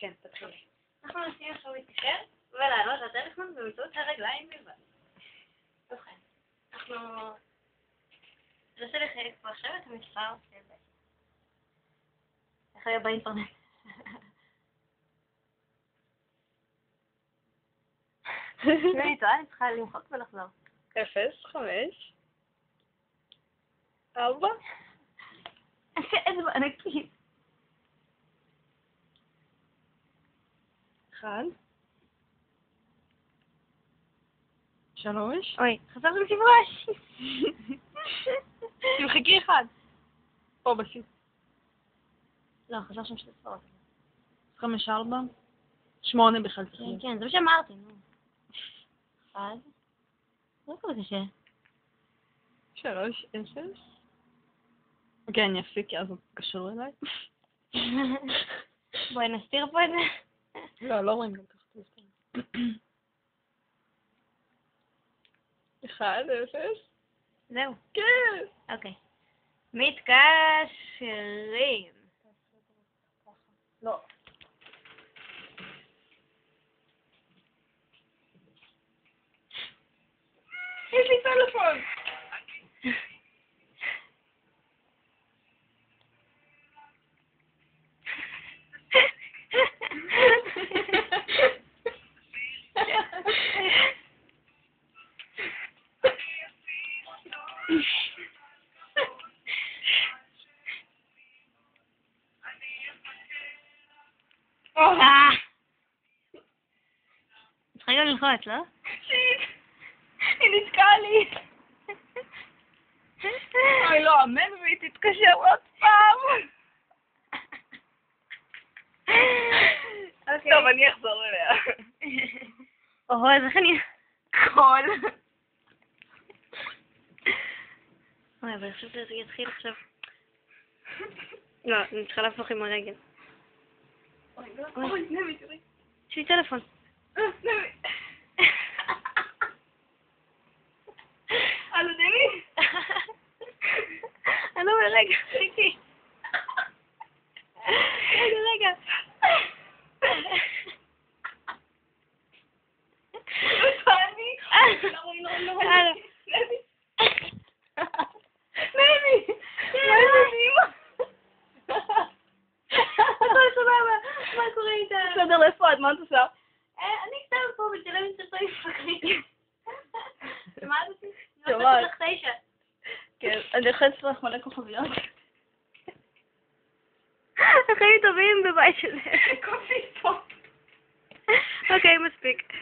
כן, תתחילי. אנחנו מנסים עכשיו להתקשר ולעלות לטלפון באמצעות הרגליים בלבד. ובכן, אנחנו ננסה לחייג פה עכשיו את המספר של בית. איך היה באינטרנט? אני טועה, אני צריכה למחוק ולחזור. 05 4 איזה ענקית. 1 3 אוי, חזרנו לסיבוש. תמחקי 1. פה בסיס. לא, חזר שם שתי ספרות. 5 4 8 בכלל כן, תחילת. כן, זה מה שאמרתי, נו. 1. זה לא כל כך קשה. 3 0. אוקיי, אני אפסיק כי אז הוא קשור אליי. בואי נסתיר פה את זה. לא רואים גם ככה. 1 0. זהו. כן. אוקיי. מתקשרים. לא. יש לי טלפון. צריכה גם ללחוץ, לא? שיט. היא נתקעה לי. אוי לא, אמן והיא תתקשר עוד פעם. טוב, אני אחזור אליה. אז איך אני... קול. אוי, אבל אני חושבת שזה יתחיל עכשיו. לא, אני צריכה להפוך עם הרגל. אוי, נמי, תראי. יש לי טלפון. נמי. הלו, נמי? אני לא אומר, רגע, חיכי. רגע. פאני. לא. נמי. נמי. הכל סבבה, מה קורה איתה? בסדר, איפה את? מה את עושה? אני סתם פה מצלמת סרטונים פקרים. שמעת אותי? שומעת. אני עושה לך 9. כן, אני אוחצת לך מלא כוכביות. החיים טובים בבית של... קופי פה. אוקיי, מספיק.